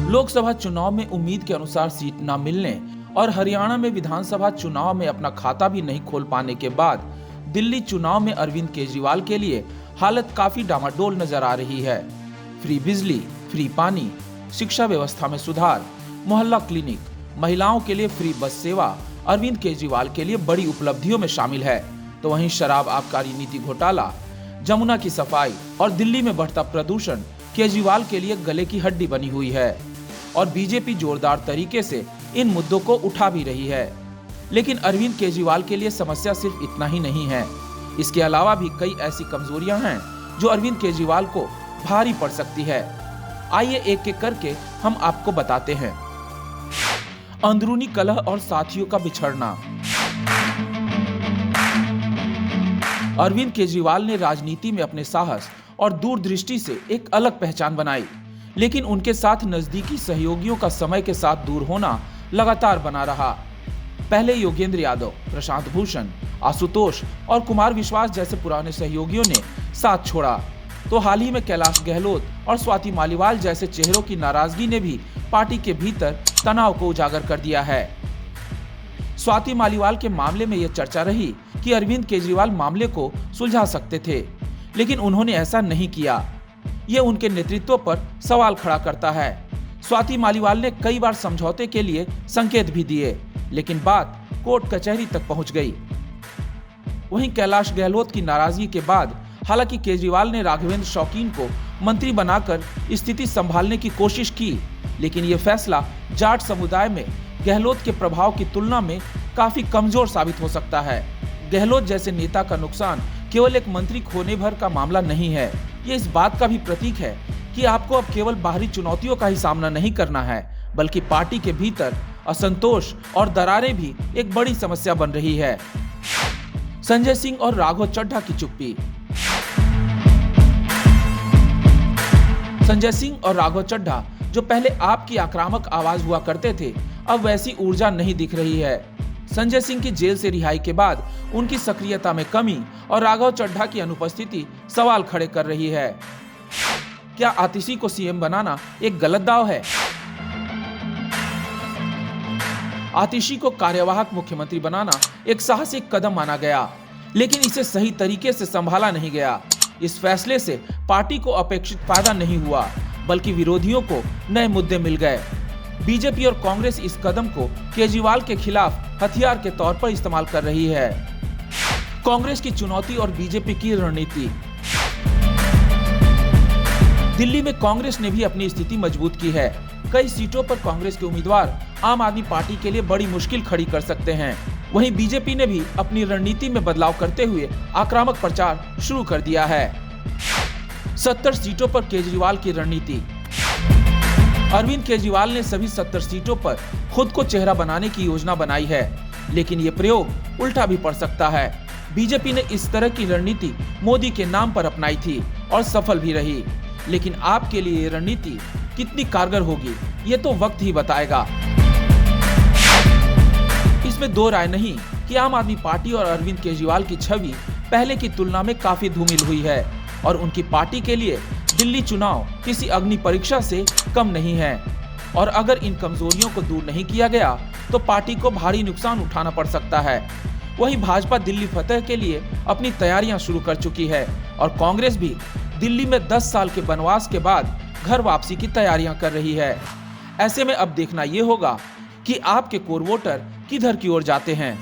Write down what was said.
लोकसभा चुनाव में उम्मीद के अनुसार सीट न मिलने और हरियाणा में विधानसभा चुनाव में अपना खाता भी नहीं खोल पाने के बाद दिल्ली चुनाव में अरविंद केजरीवाल के लिए हालत काफी डामाडोल नजर आ रही है। फ्री बिजली, फ्री पानी, शिक्षा व्यवस्था में सुधार, मोहल्ला क्लिनिक, महिलाओं के लिए फ्री बस सेवा अरविंद केजरीवाल के लिए बड़ी उपलब्धियों में शामिल है। तो वहीं शराब आबकारी नीति घोटाला, जमुना की सफाई और दिल्ली में बढ़ता प्रदूषण केजरीवाल के लिए गले की हड्डी बनी हुई है और बीजेपी जोरदार तरीके से इन मुद्दों को उठा भी रही है। लेकिन अरविंद केजरीवाल के लिए समस्या सिर्फ इतना ही नहीं है, इसके अलावा भी कई ऐसी कमजोरियां हैं जो अरविंद केजरीवाल को भारी पड़ सकती है। आइए एक एक करके हम आपको बताते हैं। अंदरूनी कलह और साथियों का बिछड़ना। अरविंद केजरीवाल ने राजनीति में अपने साहस और दूरदृष्टि से एक अलग पहचान बनाई, लेकिन उनके साथ नजदीकी सहयोगियों का समय के साथ दूर होना लगातार बना रहा। पहले योगेंद्र यादव, प्रशांत भूषण, आशुतोष और कुमार विश्वास जैसे पुराने सहयोगियों ने साथ छोड़ा, तो हाल ही में कैलाश गहलोत और स्वाति मालीवाल जैसे चेहरों की नाराजगी ने भी पार्टी के भीतर तनाव को उजागर कर दिया है। स्वाति मालीवाल के मामले में यह चर्चा रही कि अरविंद केजरीवाल मामले को सुलझा सकते थे, लेकिन उन्होंने ऐसा नहीं किया। यह उनके नेतृत्व पर सवाल खड़ा करता है। स्वाति मालीवाल ने कई बार समझौते के लिए संकेत भी दिए, लेकिन बात कोर्ट कचहरी तक पहुंच गई। वहीं कैलाश गहलोत की नाराजगी के बाद हालांकि केजरीवाल ने राघवेंद्र शौकीन को मंत्री बनाकर स्थिति संभालने की कोशिश की, लेकिन यह फैसला जाट समुदाय में गहलोत के प्रभाव की तुलना में काफी कमजोर साबित हो सकता है। गहलोत जैसे नेता का नुकसान केवल एक मंत्री खोने भर का मामला नहीं है, ये इस बात का भी प्रतीक है कि आपको अब केवल बाहरी चुनौतियों का ही सामना नहीं करना है, बल्कि पार्टी के भीतर असंतोष और दरारें भी एक बड़ी समस्या बन रही है। संजय सिंह और राघव चड्ढा की चुप्पी। संजय सिंह और राघव चड्ढा जो पहले आपकी आक्रामक आवाज हुआ करते थे, अब वैसी ऊर्जा नहीं दिख रही है। संजय सिंह की जेल से रिहाई के बाद उनकी सक्रियता में कमी और राघव चड्ढा की अनुपस्थिति सवाल खड़े कर रही है। क्या आतिशी को सीएम बनाना एक गलत दाव है? आतिशी को कार्यवाहक मुख्यमंत्री बनाना एक साहसिक कदम माना गया, लेकिन इसे सही तरीके से संभाला नहीं गया। इस फैसले से पार्टी को अपेक्षित फायदा नहीं हुआ, बल्कि विरोधियों को नए मुद्दे मिल गए। बीजेपी और कांग्रेस इस कदम को केजरीवाल के खिलाफ हथियार के तौर पर इस्तेमाल कर रही है। कांग्रेस की चुनौती और बीजेपी की रणनीति। दिल्ली में कांग्रेस ने भी अपनी स्थिति मजबूत की है। कई सीटों पर कांग्रेस के उम्मीदवार आम आदमी पार्टी के लिए बड़ी मुश्किल खड़ी कर सकते हैं। वहीं बीजेपी ने भी अपनी रणनीति में बदलाव करते हुए आक्रामक प्रचार शुरू कर दिया है। 70 सीटों पर केजरीवाल की रणनीति। अरविंद केजरीवाल ने सभी 70 सीटों पर खुद को चेहरा बनाने की योजना बनाई है, लेकिन ये प्रयोग उल्टा भी पड़ सकता है। बीजेपी ने इस तरह की रणनीति मोदी के नाम पर अपनाई थी और सफल भी रही, लेकिन आपके लिए ये रणनीति कितनी कारगर होगी, ये तो वक्त ही बताएगा। इसमें दो राय नहीं कि आम आदमी पार्टी और अरविंद केजरीवाल की छवि पहले की तुलना में काफी धूमिल हुई है और उनकी पार्टी के लिए दिल्ली चुनाव किसी अग्नि परीक्षा से कम नहीं है। और अगर इन कमजोरियों को दूर नहीं किया गया तो पार्टी को भारी नुकसान उठाना पड़ सकता है। वहीं भाजपा दिल्ली फतह के लिए अपनी तैयारियां शुरू कर चुकी है और कांग्रेस भी दिल्ली में 10 साल के वनवास के बाद घर वापसी की तैयारियां कर रही है। ऐसे में अब देखना ये होगा कि आपके कोर वोटर किधर की ओर जाते हैं।